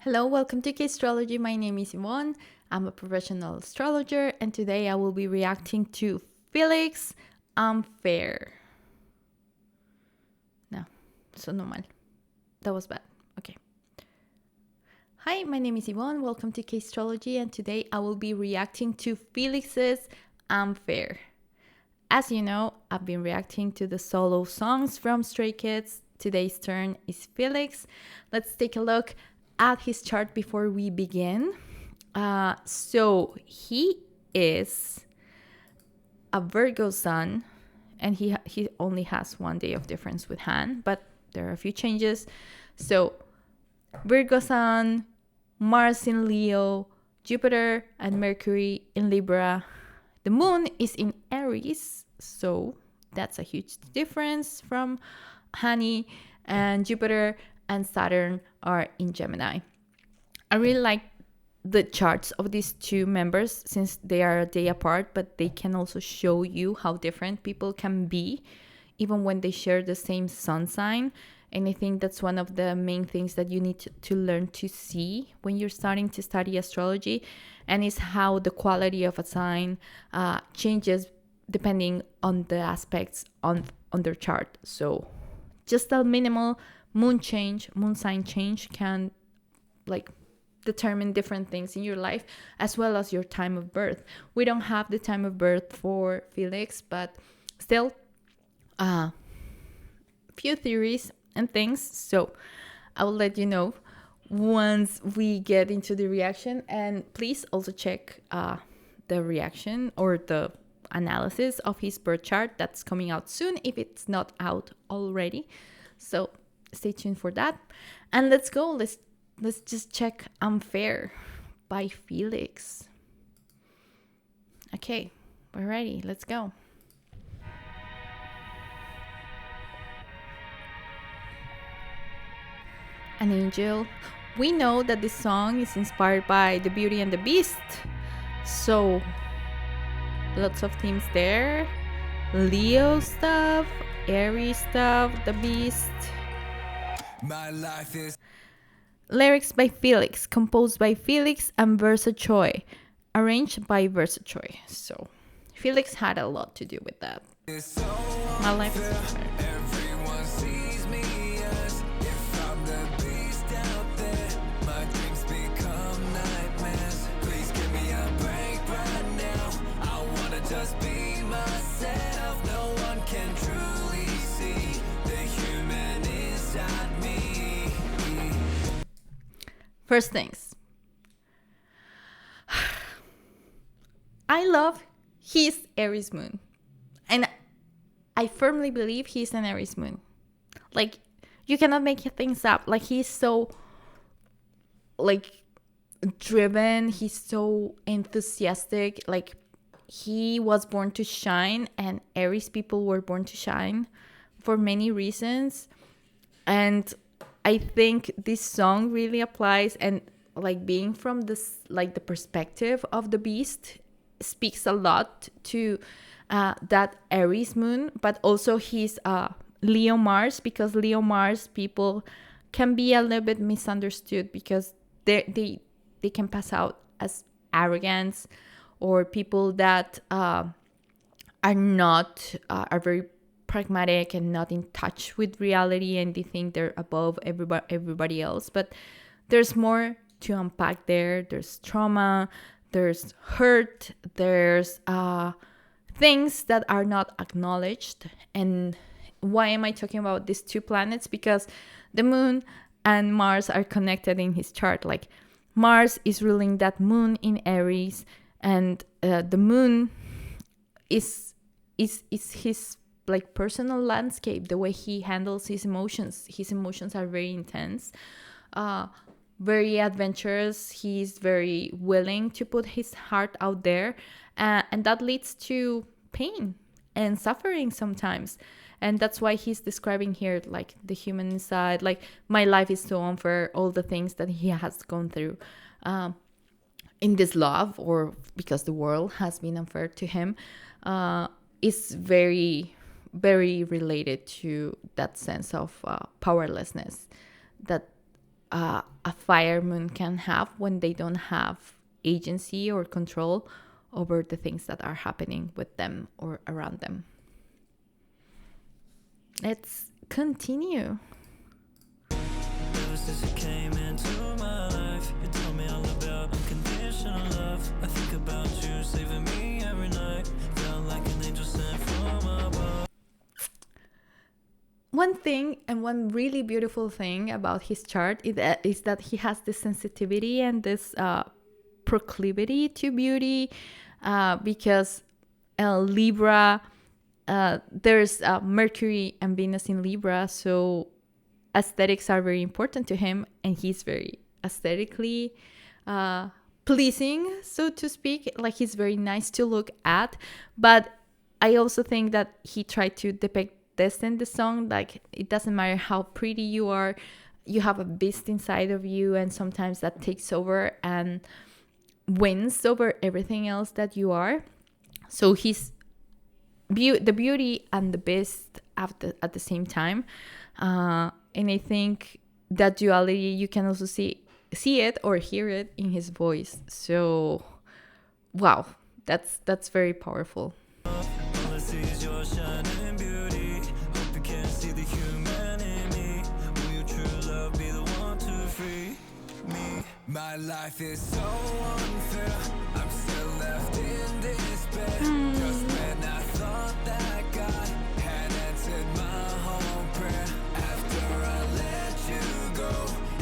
Hello, welcome to K-Strology. My name is Yvonne. I'm a professional astrologer, and today I will be reacting to Felix Unfair. No, so normal. That was bad. Okay. Hi, my name is Yvonne. Welcome to K-Strology, and today I will be reacting to Felix's Unfair. As you know, I've been reacting to the solo songs from Stray Kids. Today's turn is Felix. Let's take a look at his chart before we begin. So he is a Virgo sun, and he only has 1 day of difference with Han, but there are a few changes. So Virgo sun, Mars in Leo, Jupiter and Mercury in Libra. The moon is in Aries, so that's a huge difference from Hani, and Jupiter and Saturn are in Gemini. I really like the charts of these two members since they are a day apart, but they can also show you how different people can be even when they share the same sun sign. And I think that's one of the main things that you need to learn to see when you're starting to study astrology, and is how the quality of a sign changes depending on the aspects on their chart. So just a minimal moon sign change can determine different things in your life, as well as your time of birth. We don't have the time of birth for Felix, but still few theories and things. So I will let you know once we get into the reaction, and please also check the reaction or the analysis of his birth chart that's coming out soon if it's not out already. So stay tuned for that, and let's go. Let's just check Unfair by Felix. Okay, we're ready. Let's go. An angel. We know that this song is inspired by The Beauty and the Beast, so lots of themes there. Leo stuff, Aries stuff, the Beast. My life is. Lyrics by Felix, composed by Felix and Versa Choi, arranged by Versa Choi. So Felix had a lot to do with that. My life is better. Just be myself, no one can truly see the human inside me. First things, I love his Aries moon, and I firmly believe he's an Aries moon. Like, you cannot make things up. Like, he's so driven, he's so enthusiastic. Like, he was born to shine, and Aries people were born to shine for many reasons. And I think this song really applies, and being from this, the perspective of the beast, speaks a lot to that Aries moon, but also his Leo Mars, because Leo Mars people can be a little bit misunderstood because they can pass out as arrogance, or people that are very pragmatic and not in touch with reality, and they think they're above everybody else. But there's more to unpack there. There's trauma, there's hurt, there's things that are not acknowledged. And why am I talking about these two planets? Because the moon and Mars are connected in his chart. Like, Mars is ruling that moon in Aries, and the moon is his personal landscape, the way he handles his emotions. His emotions are very intense, very adventurous. He's very willing to put his heart out there, and that leads to pain and suffering sometimes. And that's why he's describing here the human side, my life is so unfair, all the things that he has gone through in this love, or because the world has been unfair to him, is very, very related to that sense of powerlessness that a fire moon can have when they don't have agency or control over the things that are happening with them or around them. Let's continue. Since you came into my life, you told me all about unconditional love. I think about you saving me every night. Felt like an angel sent from above. One thing and one really beautiful thing about his chart is that he has this sensitivity and this proclivity to beauty, because Libra, there's Mercury and Venus in Libra, so aesthetics are very important to him, and he's very aesthetically pleasing, so to speak. Like, he's very nice to look at. But I also think that he tried to depict this in the song. Like, it doesn't matter how pretty you are, you have a beast inside of you, and sometimes that takes over and wins over everything else that you are. So he's the beauty and the beast at the same time. And I think that duality, you can also see it or hear it in his voice. So, wow, that's very powerful. My life is so unfair. I'm still left in despair. Just when I thought that God had answered my whole prayer. After I let you go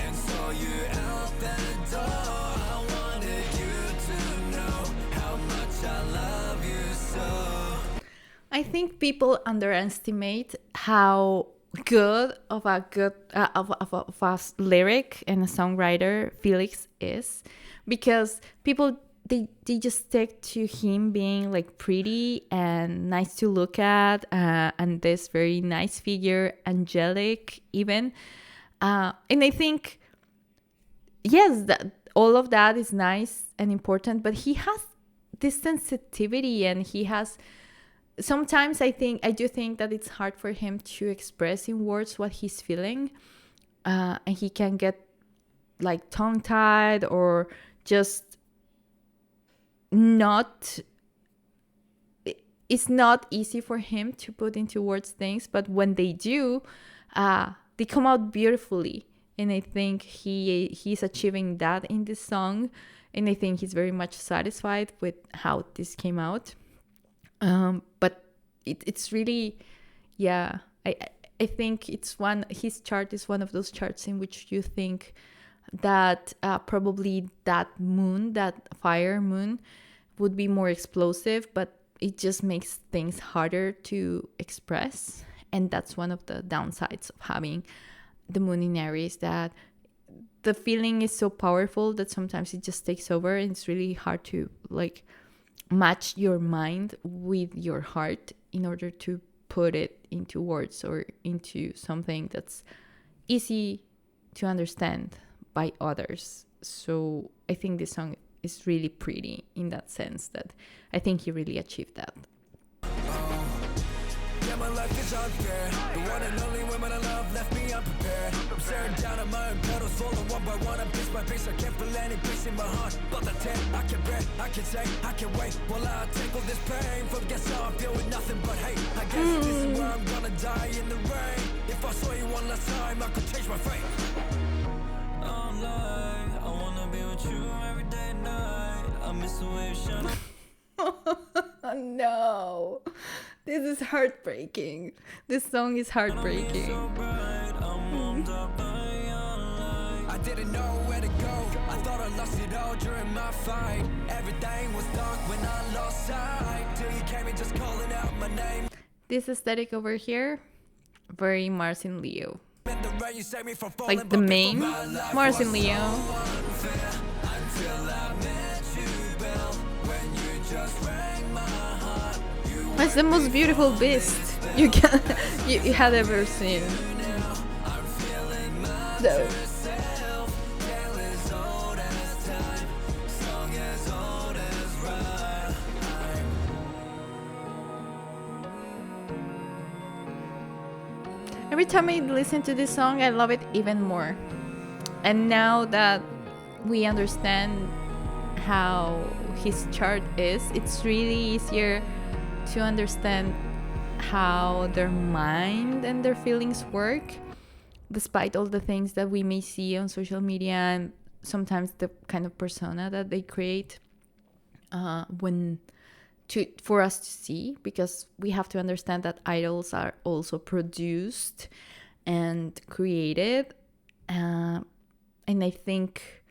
and saw you out the door, I wanted you to know how much I love you so. I think people underestimate how good of a lyric and a songwriter Felix is, because people they just stick to him being like pretty and nice to look at, and this very nice figure, angelic even, and I think yes, that all of that is nice and important, but he has this sensitivity, and he has sometimes I do think that it's hard for him to express in words what he's feeling, and he can get like tongue-tied or just not. It's not easy for him to put into words things, but when they do, they come out beautifully, and I think he's achieving that in this song, and I think he's very much satisfied with how this came out. But it's really, yeah, I think his chart is one of those charts in which you think that probably that fire moon would be more explosive, but it just makes things harder to express. And that's one of the downsides of having the moon in Aries, that the feeling is so powerful that sometimes it just takes over, and it's really hard to like match your mind with your heart in order to put it into words or into something that's easy to understand by others. So I think this song is really pretty in that sense, that I think he really achieved that. Yeah, my life is unfair. The one and only women I love left me unprepared. I'm staring down at my own petals, falling one by one, and piece by piece. I can't feel any peace in my heart. But the ten, I can bear, I can say, I can wait. While I take all this pain from guess how I feel with nothing but hate. I guess this is where I'm gonna die in the rain. If I saw you one last time, I could change my fate. I'm like, I wanna be with you every day and night. I miss the way you shine. No, this is heartbreaking. This song is heartbreaking. I didn't know where to go. I thought I lost it all during my fight. Everything was dark when I lost sight. Till you came in just calling out my name. This aesthetic over here, very Mars in Leo. Like the main Mars in Leo. It's the most beautiful beast you had ever seen. Though. Every time I listen to this song, I love it even more. And now that we understand how his chart is, it's really easier to understand how their mind and their feelings work, despite all the things that we may see on social media and sometimes the kind of persona that they create for us to see, because we have to understand that idols are also produced and created. And I think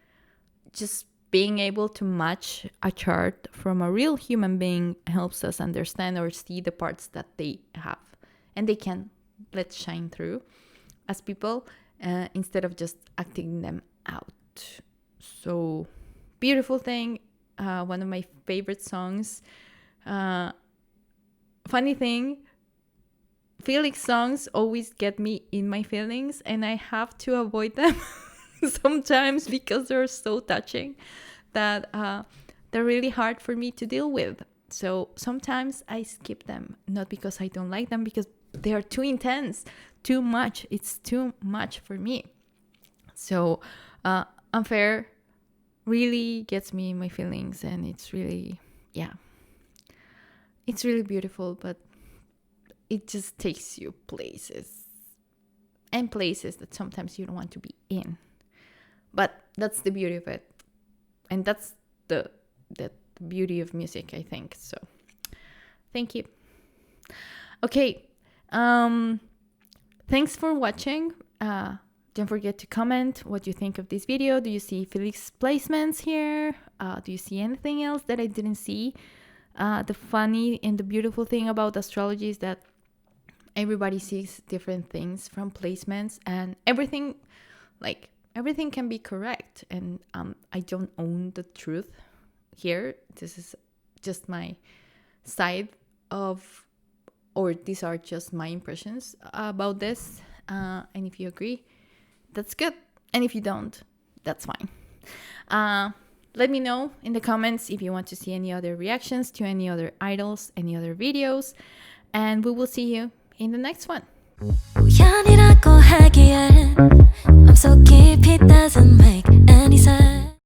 just being able to match a chart from a real human being helps us understand or see the parts that they have and they can let shine through as people, instead of just acting them out. So beautiful thing. One of my favorite songs. Funny thing, Felix songs always get me in my feelings, and I have to avoid them sometimes because they're so touching that they're really hard for me to deal with. So sometimes I skip them, not because I don't like them, because they are too intense, too much. It's too much for me. So Unfair really gets me in my feelings, and it's really, it's really beautiful, but it just takes you places, and places that sometimes you don't want to be in. But that's the beauty of it, and that's the beauty of music, I think. So thank you. Okay, thanks for watching. Don't forget to comment what you think of this video. Do you see Felix placements here? Do you see anything else that I didn't see? The funny and the beautiful thing about astrology is that everybody sees different things from placements, and everything can be correct. And I don't own the truth here. This is just my side of, or these are just my impressions about this. And if you agree, that's good. And if you don't, that's fine. Let me know in the comments if you want to see any other reactions to any other idols, any other videos, and we will see you in the next one. 우연이라고 하기엔 I'm so 깊이 doesn't make any sense.